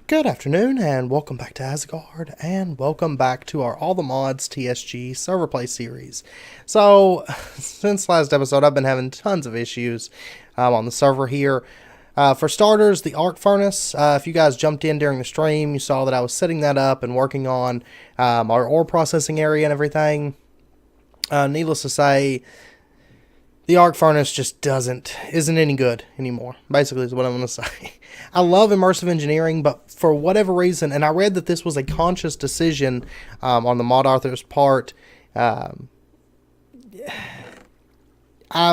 Good afternoon, and welcome back to Asgard, and welcome back to our All the Mods TSG server play series. So, since last episode, I've been having tons of issues on the server here. For starters, the arc furnace. If you guys jumped in during the stream, you saw that I was setting that up and working on our ore processing area and everything. Needless to say, the arc furnace just isn't any good anymore, basically is what I'm going to say. I love immersive engineering, but for whatever reason, and I read that this was a conscious decision on the mod author's part, I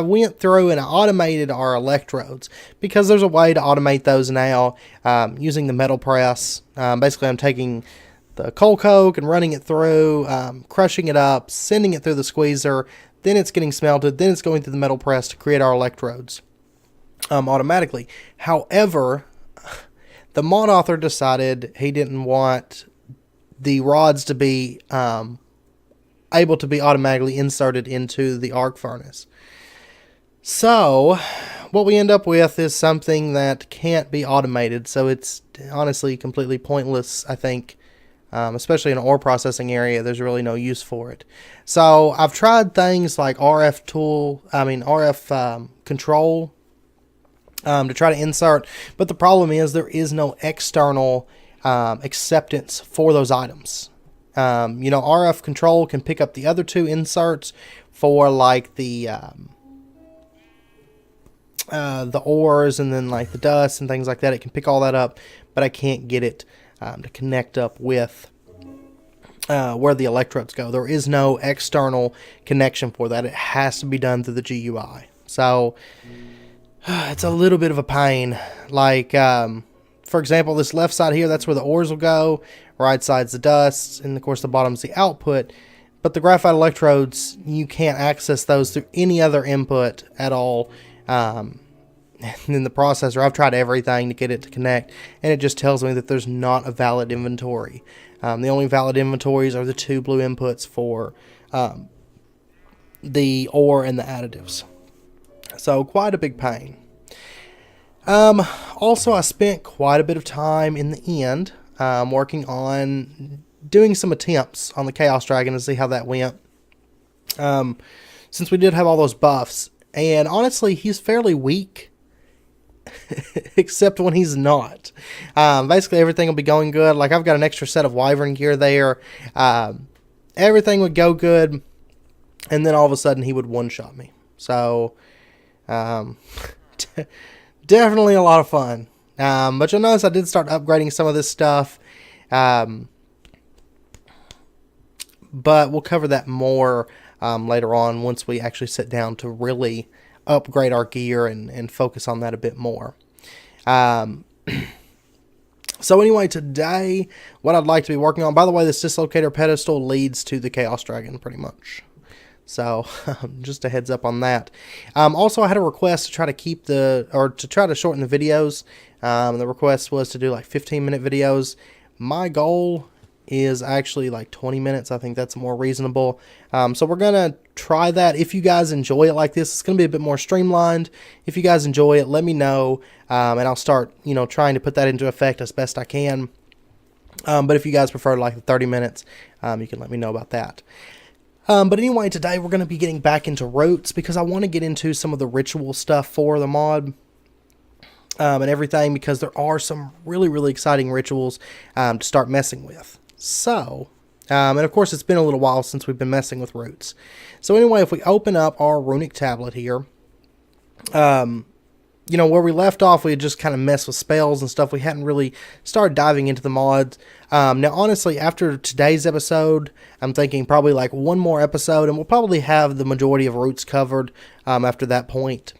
went through and I automated our electrodes, because there's a way to automate those now using the metal press. Basically, I'm taking the coal coke and running it through, crushing it up, sending it through the squeezer, then it's getting smelted, then it's going through the metal press to create our electrodes automatically. However, the mod author decided he didn't want the rods to be able to be automatically inserted into the arc furnace. So, what we end up with is something that can't be automated, so it's honestly completely pointless, I think. Especially in an ore processing area, there's really no use for it. So I've tried things like RF control to try to insert, but the problem is there is no external acceptance for those items. RF control can pick up the other two inserts for like the ores and then like the dust and things like that. It can pick all that up, but I can't get it to connect up with where the electrodes go. There is no external connection for that. It has to be done through the GUI. So it's a little bit of a pain. Like, for example, this left side here, that's where the ores will go. Right side's the dust, and of course the bottom's the output. But the graphite electrodes, you can't access those through any other input at all. In the processor, I've tried everything to get it to connect, and it just tells me that there's not a valid inventory. The only valid inventories are the two blue inputs for the ore and the additives. So quite a big pain. Also, I spent quite a bit of time in the end working on doing some attempts on the Chaos Dragon to see how that went. Since we did have all those buffs, and honestly, he's fairly weak. Except when he's not. Basically, everything will be going good. Like, I've got an extra set of wyvern gear there. Everything would go good, and then all of a sudden he would one-shot me. So, definitely a lot of fun. But you'll notice I did start upgrading some of this stuff. But we'll cover that more later on once we actually sit down to really upgrade our gear and focus on that a bit more. So anyway, today, what I'd like to be working on, by the way, this dislocator pedestal leads to the Chaos Dragon, pretty much. So, just a heads up on that. Also, I had a request to try to try to shorten the videos. The request was to do like 15-minute videos. My goal is actually like 20 minutes. I think that's more reasonable. So we're going to try that. If you guys enjoy it like this, it's going to be a bit more streamlined. If you guys enjoy it, let me know, and I'll start, trying to put that into effect as best I can. But if you guys prefer like the 30 minutes, you can let me know about that. But anyway, today we're going to be getting back into roots because I want to get into some of the ritual stuff for the mod. And everything, because there are some really, really exciting rituals to start messing with. So, and of course it's been a little while since we've been messing with roots. So anyway, if we open up our runic tablet here, where we left off, we had just kind of messed with spells and stuff. We hadn't really started diving into the mods. Now, honestly, after today's episode, I'm thinking probably like one more episode, and we'll probably have the majority of roots covered after that point.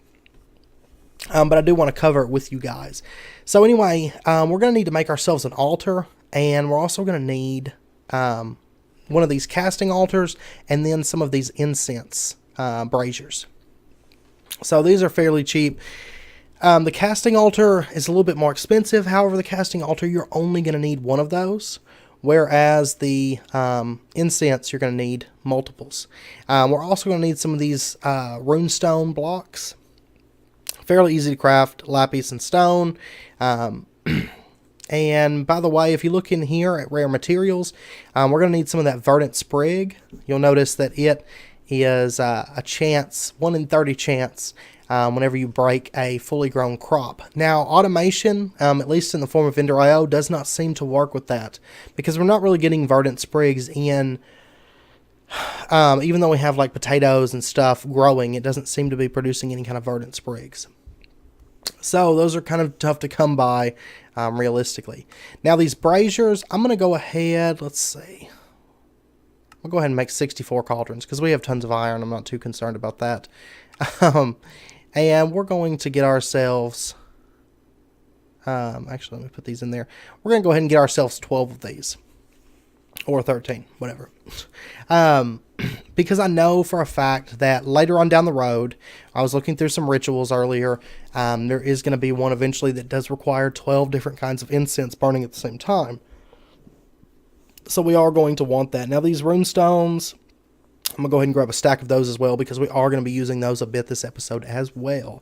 But I do want to cover it with you guys. So anyway, we're going to need to make ourselves an altar, and we're also going to need one of these casting altars, and then some of these incense braziers. So these are fairly cheap. The casting altar is a little bit more expensive. However, the casting altar, you're only going to need one of those, whereas the incense, you're going to need multiples. We're also going to need some of these runestone blocks. Fairly easy to craft, lapis and stone. And by the way, if you look in here at rare materials, we're going to need some of that verdant sprig. You'll notice that it is a chance, 1 in 30 chance, whenever you break a fully grown crop. Now, automation, at least in the form of Ender.io, does not seem to work with that, because we're not really getting verdant sprigs in. Even though we have like potatoes and stuff growing, it doesn't seem to be producing any kind of verdant sprigs. So those are kind of tough to come by, realistically. Now these braziers, I'm going to go ahead, let's see. We'll go ahead and make 64 cauldrons because we have tons of iron. I'm not too concerned about that. And we're going to get ourselves, actually let me put these in there. We're going to go ahead and get ourselves 12 of these. Or 13, whatever. Because I know for a fact that later on down the road, I was looking through some rituals earlier, there is going to be one eventually that does require 12 different kinds of incense burning at the same time. So we are going to want that. Now these rune stones, I'm going to go ahead and grab a stack of those as well, because we are going to be using those a bit this episode as well.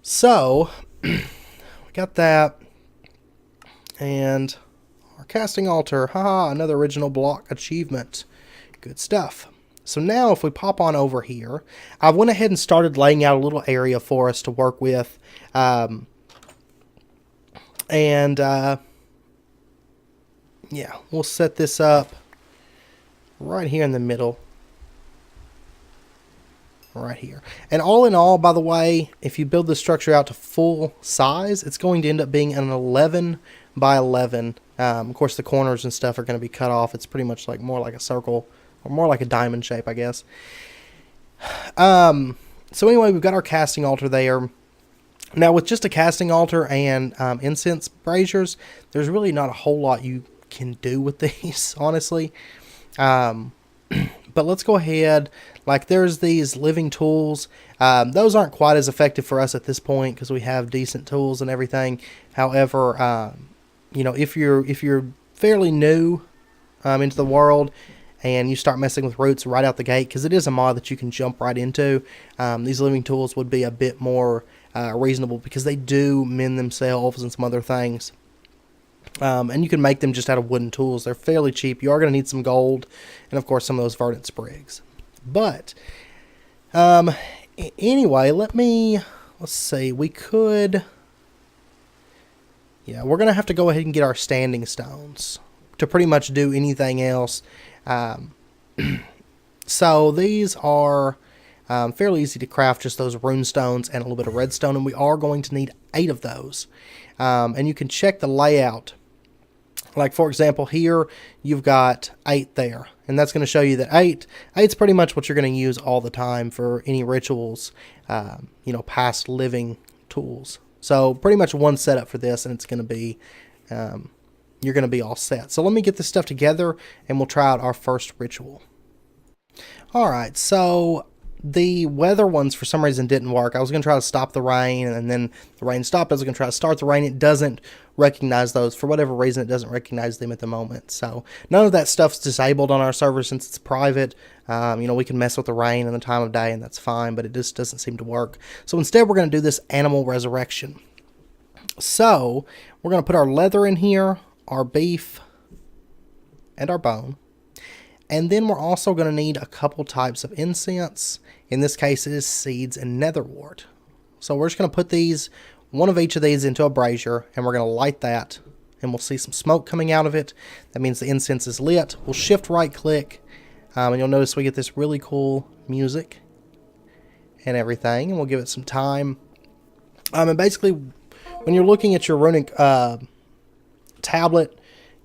So, we got that. And our casting altar, haha, another original block achievement. Good stuff. So now if we pop on over here, I went ahead and started laying out a little area for us to work with. Yeah, we'll set this up right here in the middle. Right here. And all in all, by the way, if you build the structure out to full size, it's going to end up being an 11 by 11. Of course, the corners and stuff are going to be cut off. It's pretty much like more like a circle, or more like a diamond shape, I guess. So anyway, we've got our casting altar there. Now, with just a casting altar and incense braziers, there's really not a whole lot you can do with these, honestly. But let's go ahead. Like, there's these living tools. Those aren't quite as effective for us at this point because we have decent tools and everything. However, you know, if you're fairly new into the world and you start messing with roots right out the gate, because it is a mod that you can jump right into, these living tools would be a bit more reasonable, because they do mend themselves and some other things. And you can make them just out of wooden tools. They're fairly cheap. You are going to need some gold and, of course, some of those verdant sprigs. But anyway, let's see. We could, yeah, we're going to have to go ahead and get our standing stones to pretty much do anything else. So these are fairly easy to craft, just those rune stones and a little bit of redstone, and we are going to need 8 of those. And you can check the layout. Like, for example, here you've got 8 there, and that's going to show you that 8's pretty much what you're going to use all the time for any rituals, you know, past living tools. So pretty much one setup for this, and it's going to be, you're going to be all set. So let me get this stuff together, and we'll try out our first ritual. All right, so the weather ones for some reason didn't work. I was going to try to stop the rain, and then the rain stopped. I was going to try to start the rain. It doesn't recognize those. For whatever reason, it doesn't recognize them at the moment. So none of that stuff's disabled on our server since it's private. You know, we can mess with the rain and the time of day, and that's fine, but it just doesn't seem to work. So instead, we're going to do this animal resurrection. So we're going to put our leather in here, our beef, and our bone. And then we're also going to need a couple types of incense. In this case, it is seeds and netherwort. So we're just going to put these, one of each of these, into a brazier, and we're going to light that, and we'll see some smoke coming out of it. That means the incense is lit. We'll shift right click, and you'll notice we get this really cool music and everything, and we'll give it some time. And basically, when you're looking at your runic tablet,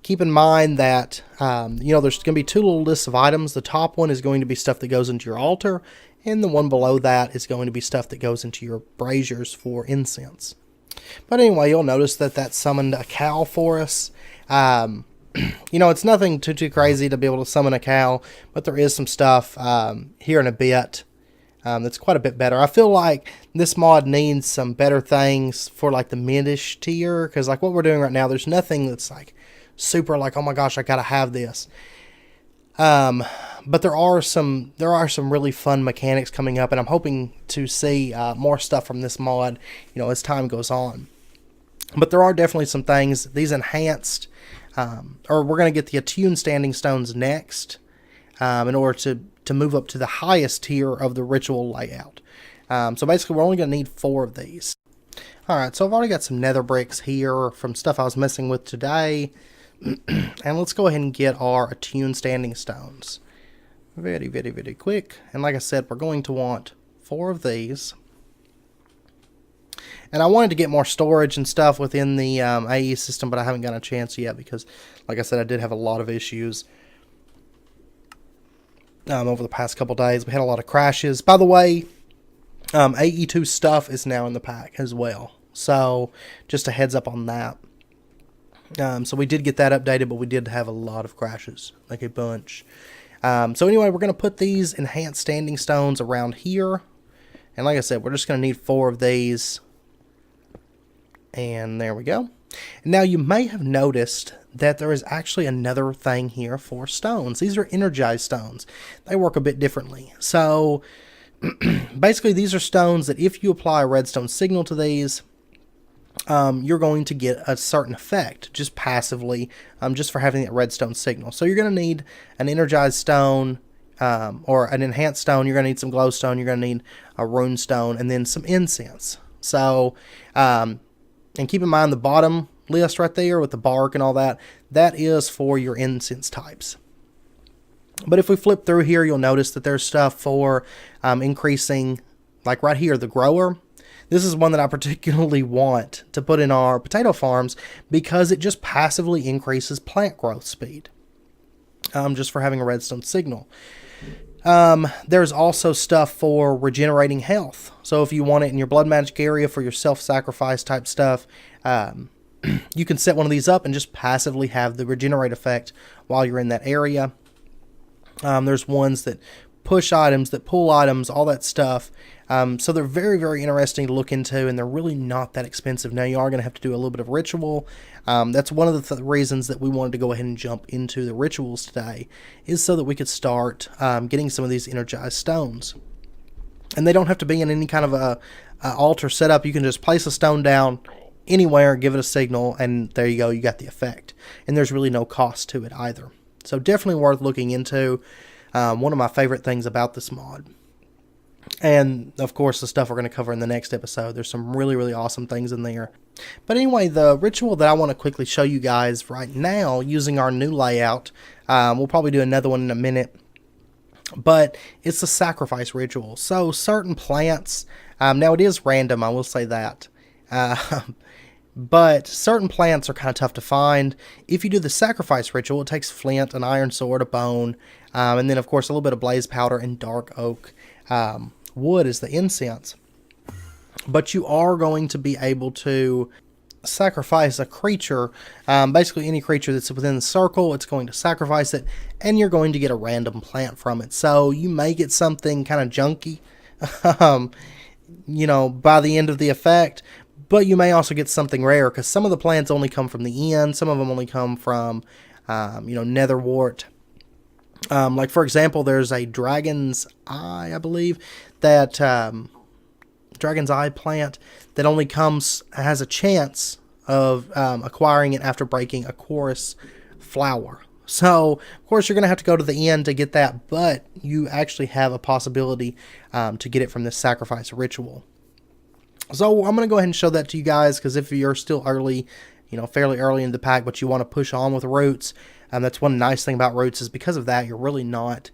keep in mind that, you know, there's going to be 2 little lists of items. The top one is going to be stuff that goes into your altar, and the one below that is going to be stuff that goes into your braziers for incense. But anyway, you'll notice that that summoned a cow for us. You know, it's nothing too crazy to be able to summon a cow, but there is some stuff here in a bit that's quite a bit better. I feel like this mod needs some better things for like the mid-ish tier, because like what we're doing right now, there's nothing that's like super like, oh my gosh, I gotta have this. But there are some really fun mechanics coming up, and I'm hoping to see more stuff from this mod, you know, as time goes on. But there are definitely some things. These enhanced, or we're going to get the attuned standing stones next in order to move up to the highest tier of the ritual layout. So basically, we're only going to need 4 of these. Alright, so I've already got some nether bricks here from stuff I was messing with today. And let's go ahead and get our attuned standing stones. Very, very, very quick. And like I said, we're going to want 4 of these. And I wanted to get more storage and stuff within the AE system, but I haven't gotten a chance yet because, like I said, I did have a lot of issues over the past couple days. We had a lot of crashes. By the way, AE2 stuff is now in the pack as well. So, just a heads up on that. So we did get that updated, but we did have a lot of crashes, like a bunch. So anyway, we're going to put these enhanced standing stones around here. And like I said, we're just going to need 4 of these. And there we go. Now you may have noticed that there is actually another thing here for stones. These are energized stones. They work a bit differently. So basically these are stones that if you apply a redstone signal to these, you're going to get a certain effect just passively, just for having that redstone signal. So you're going to need an energized stone, or an enhanced stone. You're going to need some glowstone. You're going to need a rune stone, and then some incense. So, and keep in mind the bottom list right there with the bark and all that, that is for your incense types. But if we flip through here, you'll notice that there's stuff for increasing, like right here, the grower. This is one that I particularly want to put in our potato farms because it just passively increases plant growth speed, just for having a redstone signal. There's also stuff for regenerating health. So if you want it in your blood magic area for your self-sacrifice type stuff, you can set one of these up and just passively have the regenerate effect while you're in that area. There's ones that push items, that pull items, all that stuff. So they're very, very interesting to look into, and they're really not that expensive. Now, you are going to have to do a little bit of ritual. That's one of the reasons that we wanted to go ahead and jump into the rituals today, is so that we could start getting some of these energized stones. And they don't have to be in any kind of a altar setup. You can just place a stone down anywhere, give it a signal, and there you go, you got the effect. And there's really no cost to it either. So definitely worth looking into. One of my favorite things about this mod. And, of course, the stuff we're going to cover in the next episode. There's some really, really awesome things in there. But anyway, the ritual that I want to quickly show you guys right now, using our new layout, we'll probably do another one in a minute, but it's the sacrifice ritual. So, certain plants, now it is random, I will say that, but certain plants are kind of tough to find. If you do the sacrifice ritual, it takes flint, an iron sword, a bone, and then, of course, a little bit of blaze powder and dark oak. Wood is the incense. But you are going to be able to sacrifice a creature, basically any creature that's within the circle, it's going to sacrifice it, and you're going to get a random plant from it. So you may get something kind of junky, by the end of the effect, but you may also get something rare, because some of the plants only come from the end, some of them only come from, netherwort. Like, for example, there's a dragon's eye, I believe, that dragon's eye plant that only has a chance of acquiring it after breaking a chorus flower. So, of course, you're going to have to go to the end to get that, but you actually have a possibility to get it from this sacrifice ritual. So, I'm going to go ahead and show that to you guys, because if you're still early, fairly early in the pack, but you want to push on with roots, that's one nice thing about roots, is because of that, you're really not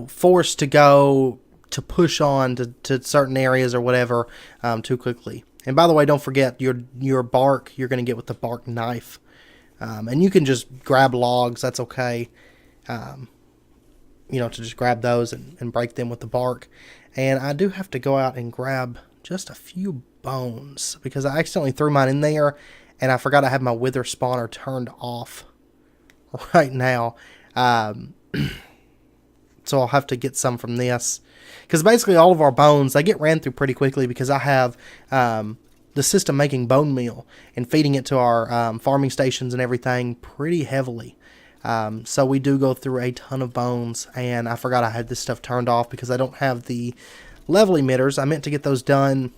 forced to go to push on to certain areas or whatever too quickly. And by the way, don't forget your bark you're going to get with the bark knife. And you can just grab logs, that's okay. To just grab those and break them with the bark. And I do have to go out and grab just a few bones, because I accidentally threw mine in there, and I forgot I had my wither spawner turned off right now. So I'll have to get some from this. Because basically all of our bones, they get ran through pretty quickly, because I have the system making bone meal and feeding it to our farming stations and everything pretty heavily. So we do go through a ton of bones, and I forgot I had this stuff turned off because I don't have the level emitters. I meant to get those done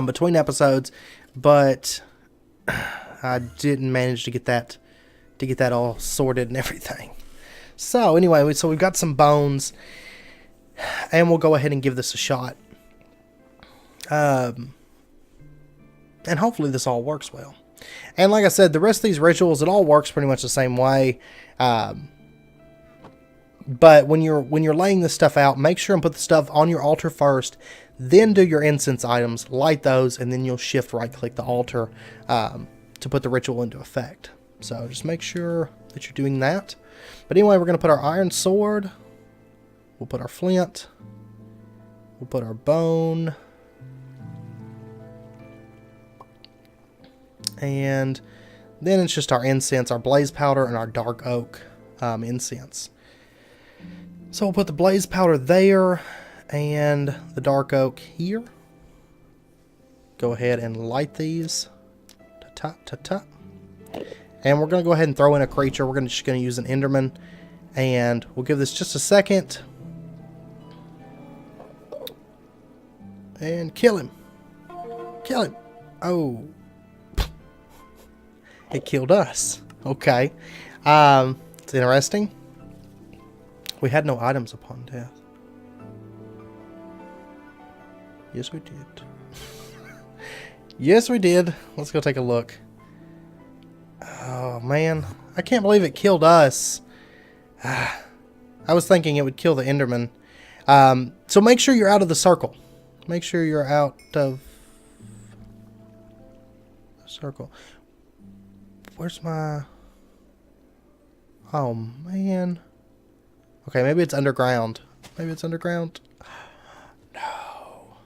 between episodes, but I didn't manage to get that all sorted and everything. So anyway, we've got some bones, and we'll go ahead and give this a shot. And hopefully this all works well. And like I said, the rest of these rituals, it all works pretty much the same way. But when you're laying this stuff out, make sure and put the stuff on your altar first, then do your incense items, light those, and then you'll shift right-click the altar to put the ritual into effect. So just make sure that you're doing that. But anyway, we're going to put our iron sword. We'll put our flint. We'll put our bone. And then it's just our incense, our blaze powder, and our dark oak incense. So we'll put the blaze powder there and the dark oak here. Go ahead and light these. Ta-ta. And we're going to go ahead and throw in a creature. We're just going to use an Enderman. And we'll give this just a second. And kill him. Kill him. Oh. It killed us. Okay. It's interesting. We had no items upon death. Yes, we did. Yes, we did. Let's go take a look. Oh, man. I can't believe it killed us. I was thinking it would kill the Enderman. So make sure you're out of the circle. Make sure you're out of the circle. Where's my... Oh, man. Okay, maybe it's underground. Maybe it's underground. No.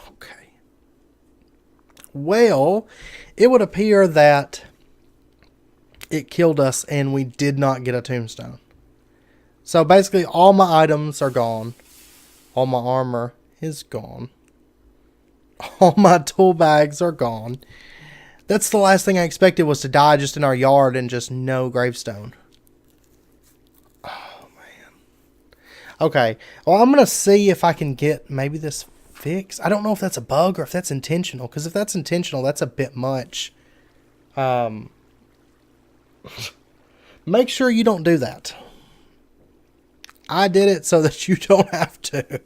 Okay. Well, it would appear that it killed us and we did not get a tombstone. So basically all my items are gone. All my armor is gone. All my tool bags are gone. That's the last thing I expected, was to die just in our yard and just no gravestone. Oh, man. Okay. Well, I'm going to see if I can get maybe this fixed. I don't know if that's a bug or if that's intentional. Because if that's intentional, that's a bit much. Make sure you don't do that. I did it so that you don't have to.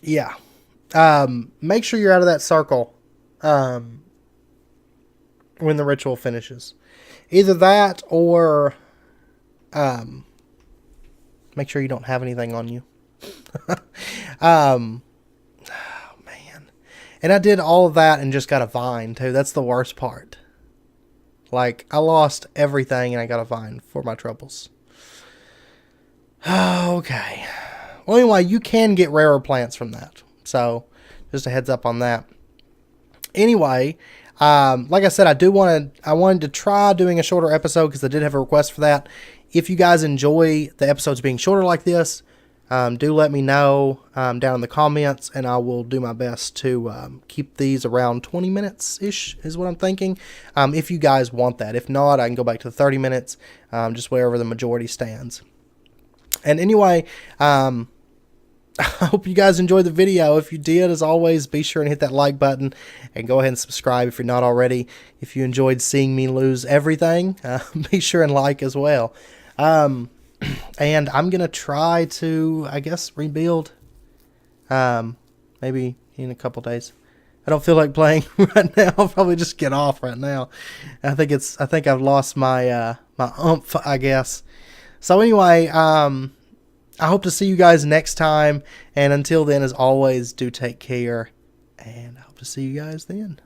Yeah. Make sure you're out of that circle when the ritual finishes. Either that or make sure you don't have anything on you. Oh, man. And I did all of that and just got a vine, too. That's the worst part. Like, I lost everything and I got a vine for my troubles. Okay. Well, anyway, you can get rarer plants from that. So, just a heads up on that. Anyway, like I said, I wanted to try doing a shorter episode because I did have a request for that. If you guys enjoy the episodes being shorter like this, do let me know down in the comments, and I will do my best to keep these around 20 minutes-ish is what I'm thinking. If you guys want that. If not, I can go back to the 30 minutes, just wherever the majority stands. And anyway, I hope you guys enjoyed the video. If you did, as always, be sure and hit that like button and go ahead and subscribe if you're not already. If you enjoyed seeing me lose everything, be sure and like as well. And I'm going to try to, I guess, rebuild maybe in a couple days. I don't feel like playing right now. I'll probably just get off right now. I think I've lost my my oomph, I guess. So anyway, I hope to see you guys next time. And until then, as always, do take care. And I hope to see you guys then.